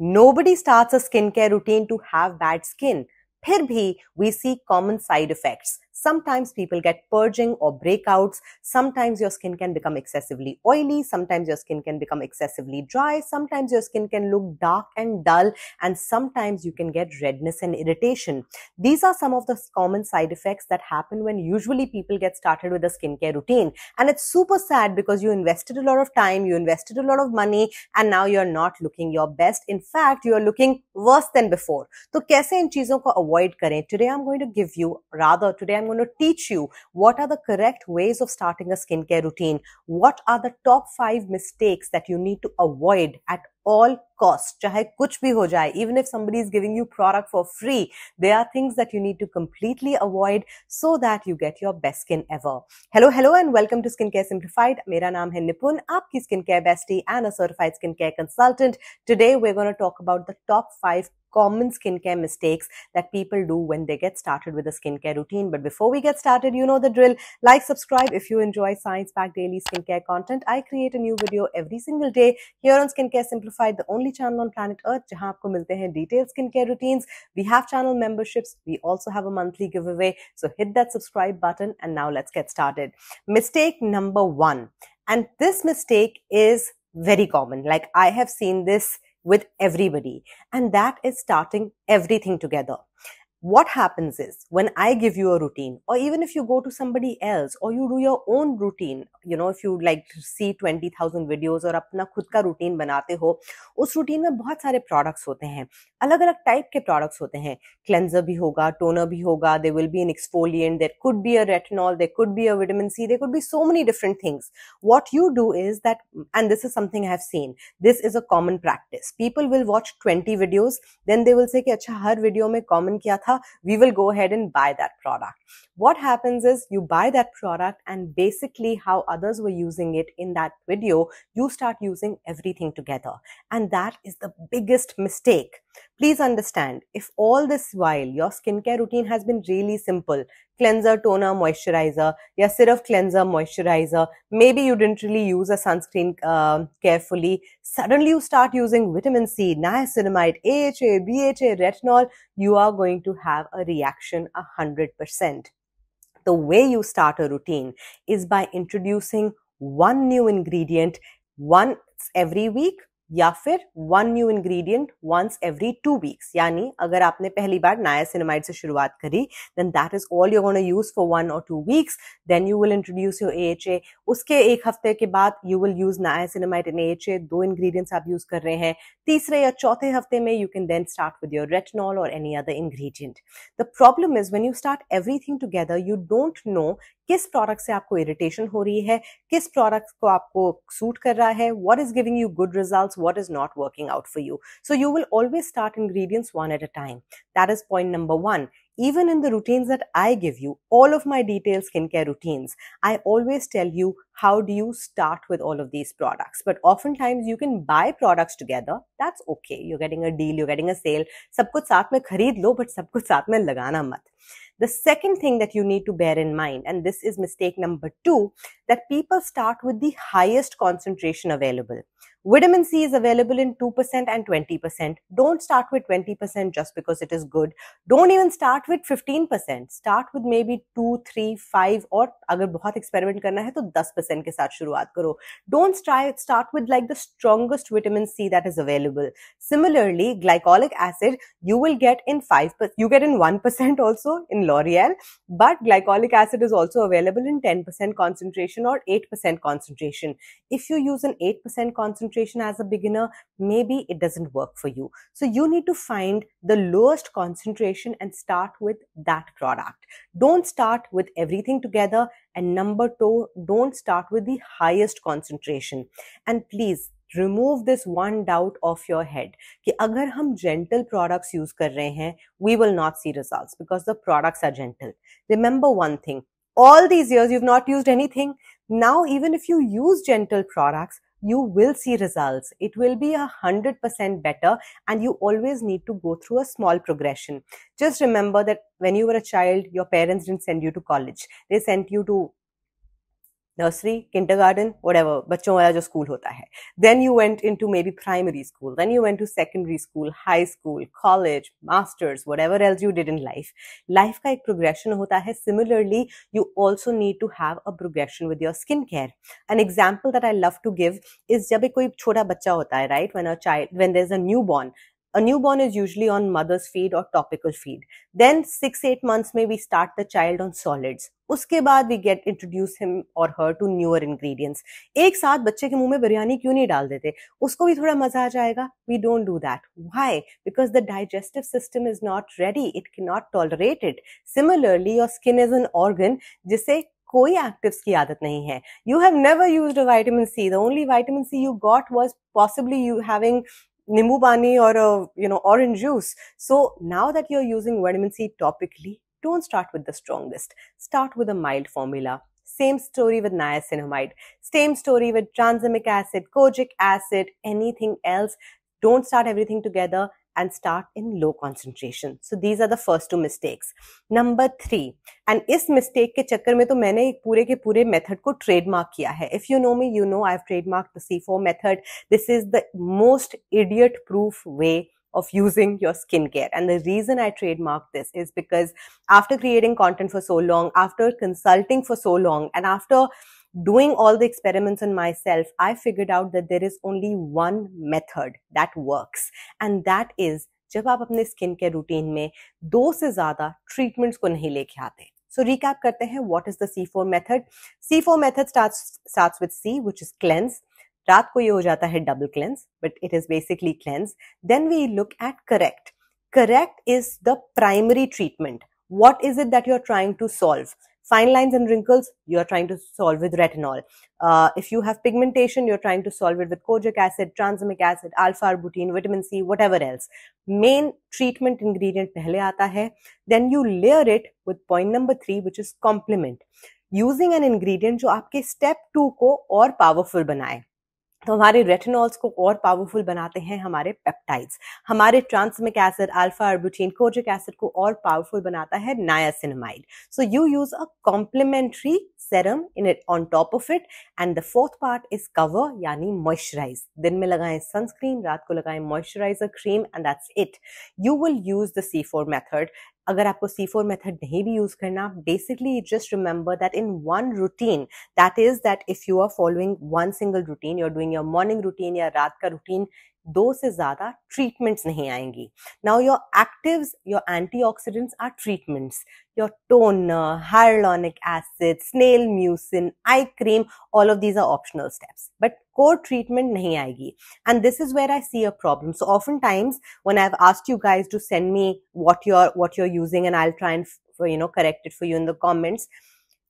Nobody starts a skincare routine to have bad skin. फिर भी we see common side effects. Sometimes people get purging or breakouts. Sometimes your skin can become excessively oily. Sometimes your skin can become excessively dry. Sometimes your skin can look dark and dull. And sometimes you can get redness and irritation. These are some of the common side effects that happen when usually people get started with a skincare routine. And it's super sad because you invested a lot of time, you invested a lot of money, and now you're not looking your best. In fact, you're looking worse than before. तो कैसे इन चीजों को avoid करें? Today I'm going to give you, today I'm going to teach you what are the correct ways of starting a skincare routine. What are the top 5 mistakes that you need to avoid at all costs? चाहे कुछ भी हो जाए, even if somebody is giving you product for free, there are things that you need to completely avoid so that you get your best skin ever. Hello and welcome to Skincare Simplified. मेरा नाम है निपुन, आपकी skincare bestie and a certified skincare consultant. Today we're going to talk about the top 5 common skincare mistakes that people do when they get started with a skincare routine. But before we get started, you know the drill. Like, subscribe if you enjoy science-packed daily skincare content. I create a new video every single day here on Skincare Simplified, the only channel on planet Earth जहां आपको मिलते हैं detailed skincare routines. We have channel memberships. We also have a monthly giveaway. So hit that subscribe button and now let's get started. Mistake number 1. And this mistake is very common. Like I have seen this with everybody, and that is starting everything together. What happens is when I give you a routine, or even if you go to somebody else or you do your own routine, you know, if you like to see 20,000 videos और अपना खुद का routine बनाते हो, उस routine में बहुत सारे products होते हैं, अलग अलग type के products होते हैं. Cleanser भी होगा, toner भी होगा, there will be an exfoliant, there could be a retinol, there could be a vitamin C, there could be so many different things. What you do is that, and this is something I have seen, this is a common practice. People will watch 20 videos, then they will say कि अच्छा हर video में common क्या था, we will go ahead and buy that product. What happens is you buy that product and basically how others were using it in that video, you start using everything together. And that is the biggest mistake. Please understand, if all this while your skincare routine has been really simple, cleanser, toner, moisturizer, या सिर्फ cleanser, moisturizer, maybe you didn't really use a sunscreen carefully, suddenly you start using vitamin C, niacinamide, AHA, BHA, retinol, you are going to have a reaction 100%. The way you start a routine is by introducing one new ingredient once every week, या फिर one new ingredient once every 2 weeks. यानी अगर आपने पहली बार niacinamide से शुरुआत करी, then that is all you're going to use for 1 or 2 weeks. Then you will introduce your AHA. उसके एक हफ्ते के बाद you will use niacinamide and AHA. 2 ingredients आप use कर रहे हैं. तीसरे या चौथे हफ्ते में you can then start with your retinol or any other ingredient. The problem is when you start everything together, you don't know किस प्रोडक्ट से आपको इरिटेशन हो रही है, किस प्रोडक्ट को आपको सूट कर रहा है, what is giving you good results, what is not working out for you. So you will always start ingredients one at a time. That is point number 1. Even in the routines that I give you, all of my detailed skincare routines, I always tell you how do you start with all of these products. But oftentimes you can buy products together. That's okay. You're getting a deal, you're getting a sale. सब कुछ साथ में खरीद लो, but सब कुछ साथ में लगाना मत. The second thing that you need to bear in mind, and this is mistake number 2, that people start with the highest concentration available. Vitamin C is available in 2% and 20%. Don't start with 20% just because it is good. Don't even start with 15%. Start with maybe 2, 3, 5 और अगर बहुत experiment करना है तो 10% के साथ शुरुआत करो. Don't start with like the strongest vitamin C that is available. Similarly, glycolic acid you will get in 5%. You get in 1% also in L'Oreal, but glycolic acid is also available in 10% concentration or 8% concentration. If you use an 8% concentration as a beginner, maybe it doesn't work for you. So you need to find the lowest concentration and start with that product. Don't start with everything together. And number 2, don't start with the highest concentration. And please remove this one doubt off your head कि अगर हम gentle products use कर रहे हैं, we will not see results because the products are gentle. Remember one thing, all these years you've not used anything. Now even if you use gentle products, you will see results. It will be 100% better, and you always need to go through a small progression. Just remember that when you were a child, your parents didn't send you to college. They sent you to nursery, kindergarten, whatever, बच्चों वाला जो school होता है. Then you went into maybe primary school. Then you went to secondary school, high school, college, masters, whatever else you did in life. Life का एक progression होता है. Similarly, you also need to have a progression with your skincare. An example that I love to give is जब एक कोई छोटा बच्चा होता है, right? When there's a newborn. A newborn is usually on mother's feed or topical feed. Then 6-8 months में we start the child on solids. उसके बाद we get introduce him or her to newer ingredients. एक साथ बच्चे के मुंह में बिरयानी क्यों नहीं डाल देते? उसको भी थोड़ा मजा आ जाएगा. We don't do that. Why? Because the digestive system is not ready. It cannot tolerate it. Similarly, your skin is an organ जिसे कोई एक्टिव्स की आदत नहीं है. You have never used a vitamin C. The only vitamin C you got was possibly you having nimbu pani or orange juice. So now that you're using vitamin C topically, don't start with the strongest. Start with a mild formula. Same story with niacinamide. Same story with tranexamic acid, kojic acid, anything else. Don't start everything together and start in low concentration. So these are the first two mistakes. Number 3, and इस mistake के चक्कर में तो मैंने एक पूरे के पूरे method को trademark किया है. If you know me, you know I've trademarked the C4 method. This is the most idiot-proof way of using your skincare. And the reason I trademarked this is because after creating content for so long, after consulting for so long, and after doing all the experiments on myself, I figured out that there is only one method that works. And that is, जब आप अपने skin care routine में 2 से ज्यादा treatments को नहीं लेके आते. So recap करते हैं, what is the C4 method? C4 method starts with C, which is cleanse. रात को ये हो जाता है double cleanse, but it is basically cleanse. Then we look at correct. Correct is the primary treatment. What is it that you're trying to solve? Fine lines and wrinkles, you're trying to solve with retinol. If you have pigmentation, you're trying to solve it with kojic acid, tranexamic acid, alpha-arbutin, vitamin C, whatever else. Main treatment ingredient pehle aata hai. Then you layer it with point number 3, which is complement. Using an ingredient जो आपके step 2 को और powerful बनाए. तो हमारे retinols को और powerful बनाते हैं हमारे पेप्टाइड्स. हमारे tranexamic acid, alpha arbutin, kojic acid को और पावरफुल बनाता है niacinamide. So you use a complementary serum in it on top of it, and the fourth part is cover यानी moisturize. दिन में लगाएं sunscreen, रात को लगाएं moisturizer cream, and that's it. You will use the C4 method. अगर आपको C4 method नहीं भी use करना, basically just remember that in one routine, that is that if you are following one single routine, you're doing your morning routine या रात का routine, 2 से ज्यादा treatments नहीं आएंगी. Now your actives, your antioxidants are treatments. Your toner, hyaluronic acid, snail mucin, eye cream, all of these are optional steps. But core treatment nahi aayegi. And this is where I see a problem. So oftentimes when I've asked you guys to send me what you're using, and I'll try and correct it for you in the comments,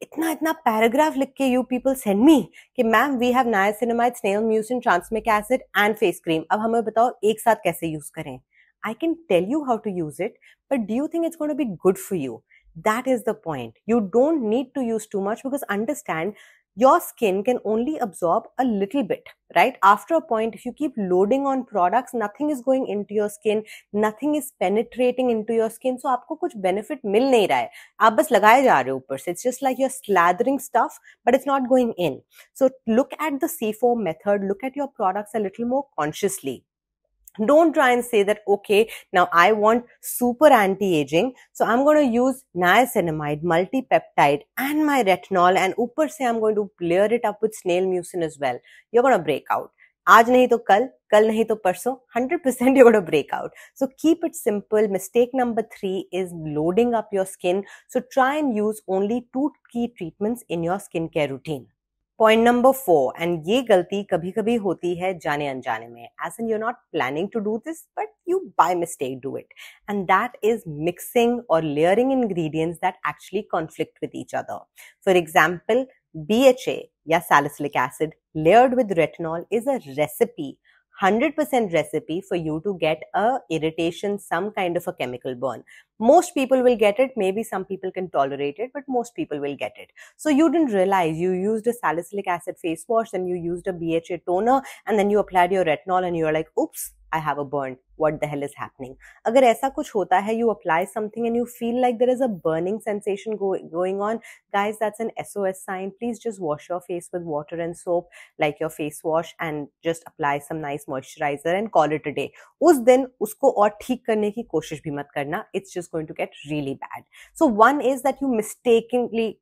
इतना paragraph लिख के you people send me कि ma'am we have niacinamide, snail mucin, tranexamic acid and face cream. अब हमें बताओ एक साथ कैसे यूज करें. I can tell you how to use it, but do you think it's going to be good for you? That is the point. You don't need to use too much, because understand, your skin can only absorb a little bit, right? After a point, if you keep loading on products, nothing is going into your skin, nothing is penetrating into your skin, so आपको कुछ benefit मिल नहीं रहा है. आप बस लगाए जा रहे हो ऊपर से. It's just like you're slathering stuff, but it's not going in. So look at the C4 method, look at your products a little more consciously. Don't try and say that, okay, now I want super anti-aging, so I'm going to use niacinamide, multi-peptide and my retinol, and ऊपर से I'm going to layer it up with snail mucin as well. You're going to break out. आज नहीं तो कल, कल नहीं तो परसों, 100% you're going to break out. So keep it simple. Mistake number 3 is loading up your skin. So try and use only 2 key treatments in your skincare routine. Point number 4, and ये गलती कभी-कभी होती है जाने अनजाने में, as in you're not planning to do this, but you by mistake do it, and that is mixing or layering ingredients that actually conflict with each other. For example, BHA या salicylic acid layered with retinol is a recipe, 100% recipe for you to get a irritation, some kind of a chemical burn. Most people will get it. Maybe some people can tolerate it, but most people will get it. So you didn't realize you used a salicylic acid face wash, then you used a BHA toner, and then you applied your retinol and you're like, oops, I have a burn. What the hell is happening? अगर ऐसा कुछ होता है, you apply something and you feel like there is a burning sensation going on, guys, that's an SOS sign. Please just wash your face with water and soap like your face wash and just apply some nice moisturizer and call it a day. उस दिन उसको और ठीक करने की कोशिश भी मत करना. It's just going to get really bad. So one is that you mistakenly,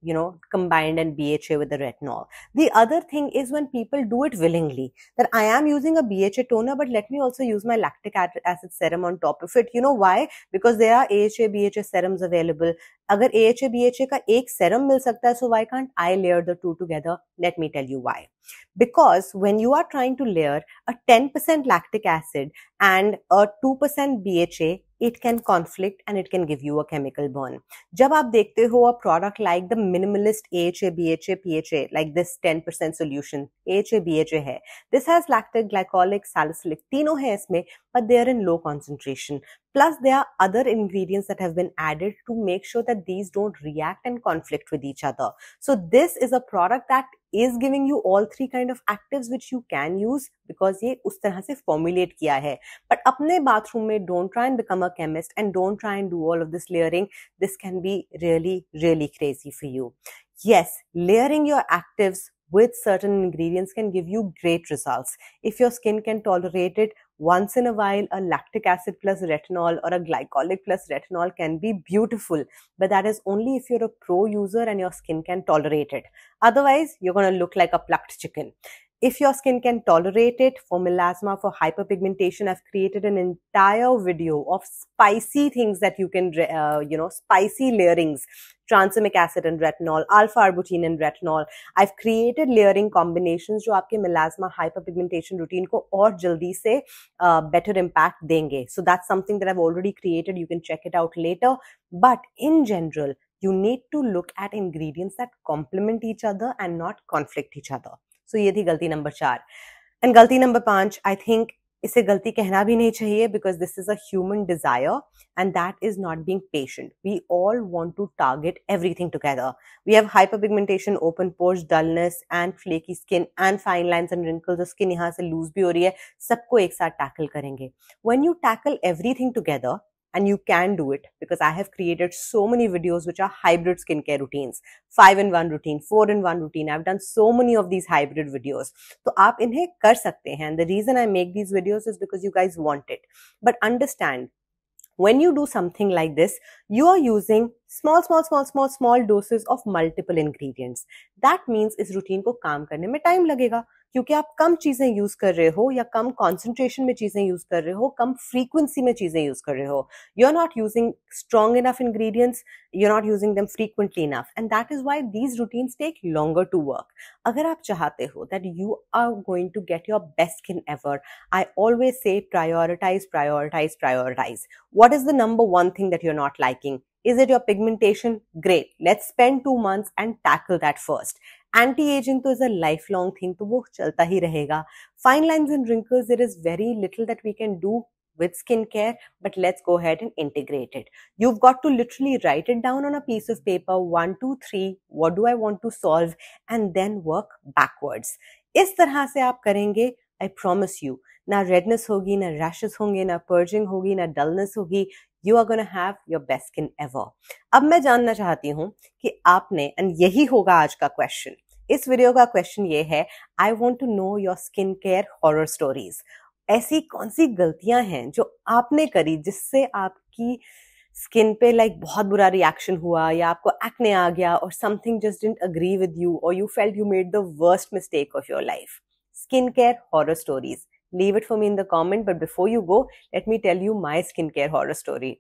combined an BHA with the retinol. The other thing is when people do it willingly, that I am using a BHA toner, but let me also use my lactic acid serum on top of it. You know why? Because there are AHA, BHA serums available. अगर AHA, BHA का एक serum मिल सकता है, so why can't I layer the two together? Let me tell you why. Because when you are trying to layer a 10% lactic acid and a 2% BHA, it can conflict and it can give you a chemical burn. जब आप देखते हो a product like the minimalist AHA, BHA, PHA, like this 10% solution, AHA, BHA है. This has lactic, glycolic, salicylic, तीनों है इसमें, but they are in low concentration. Plus, there are other ingredients that have been added to make sure that these don't react and conflict with each other. So this is a product that is giving you all three kind of actives which you can use because ये उस तरह से formulate किया है. But अपने bathroom में don't try and become a chemist and don't try and do all of this layering. This can be really, really crazy for you. Yes, layering your actives with certain ingredients can give you great results. If your skin can tolerate it, once in a while, a lactic acid plus retinol or a glycolic plus retinol can be beautiful. But that is only if you're a pro user and your skin can tolerate it. Otherwise, you're going to look like a plucked chicken. If your skin can tolerate it, for melasma, for hyperpigmentation, I've created an entire video of spicy things that you can, spicy layerings, transamic acid and retinol, alpha-arbutin and retinol. I've created layering combinations जो आपके melasma hyperpigmentation routine को और जल्दी से better impact देंगे. So that's something that I've already created. You can check it out later. But in general, you need to look at ingredients that complement each other and not conflict each other. So ये थी गलती number 4. And गलती number 5, I think इसे गलती कहना भी नहीं चाहिए because this is a human desire and that is not being patient. We all want to target everything together. We have hyperpigmentation, open pores, dullness and flaky skin and fine lines and wrinkles. जो skin यहाँ से loose भी हो रही है, सबको एक साथ tackle करेंगे. When you tackle everything together, and you can do it because I have created so many videos which are hybrid skincare routines, 5-in-1 routine, 4-in-1 routine. I've done so many of these hybrid videos. So आप इन्हें कर सकते हैं. And the reason I make these videos is because you guys want it. But understand, when you do something like this, you are using small doses of multiple ingredients. That means इस routine को काम करने में time लगेगा. क्योंकि आप कम चीजें use कर रहे हो या कम कॉन्सेंट्रेशन में चीजें यूज कर रहे हो, कम फ्रीक्वेंसी में चीजें यूज कर रहे हो. You are not using strong enough ingredients, you are not using them frequently enough and that is why these routines take longer to work. अगर आप चाहते हो that you are going to get your best skin ever, I always say prioritize. What is the number one thing that you are not liking? Is it your pigmentation? Great. Let's spend 2 months and tackle that first. Anti-aging तो is a lifelong thing, तो वो चलता ही रहेगा. Fine lines and wrinkles, there is very little that we can do with skincare, but let's go ahead and integrate it. You've got to literally write it down on a piece of paper, 1, 2, 3, what do I want to solve, and then work backwards. इस तरह से आप करेंगे, I promise you, ना redness होगी, ना rashes होंगे, ना purging होगी, ना dullness होगी. You are going to have your best skin ever. अब मैं जानना चाहती हूँ कि आपने, and यही होगा आज का क्वेश्चन, इस वीडियो का क्वेश्चन ये है, I want to know your skincare horror stories. ऐसी कौन सी गलतियां हैं जो आपने करी जिससे आपकी स्किन पे बहुत बुरा रिएक्शन हुआ, या आपको एक्ने आ गया, और something just didn't agree with you, और you felt you made the worst mistake of your life. Skincare horror stories. Leave it for me in the comment, but before you go, let me tell you my skincare horror story.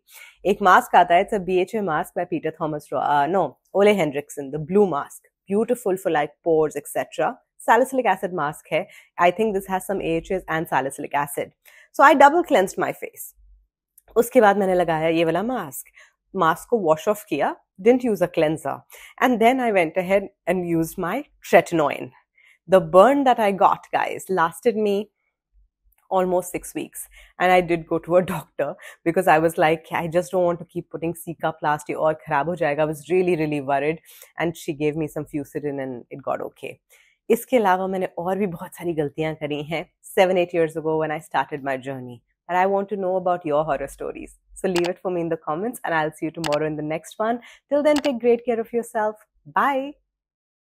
एक mask आता है, it's a BHA mask by Peter Thomas Ole Henriksen, the blue mask. Beautiful for pores, etc. Salicylic acid mask है. I think this has some AHAs and salicylic acid. So I double cleansed my face. उसके बाद मैंने लगाया ये वाला mask को wash off किया, didn't use a cleanser. And then I went ahead and used my tretinoin. The burn that I got, guys, lasted me almost 6 weeks, and I did go to a doctor because I was like, I just don't want to keep putting Cicaplast और खराब हो जाएगा. I was really worried, and she gave me some Fucidin and it got okay. इसके अलावा मैंने और भी बहुत सारी गलतियां करी हैं 7-8 years ago when I started my journey. and I want to know about your horror stories. So leave it for me in the comments, and I'll see you tomorrow in the next one. Till then, take great care of yourself. Bye.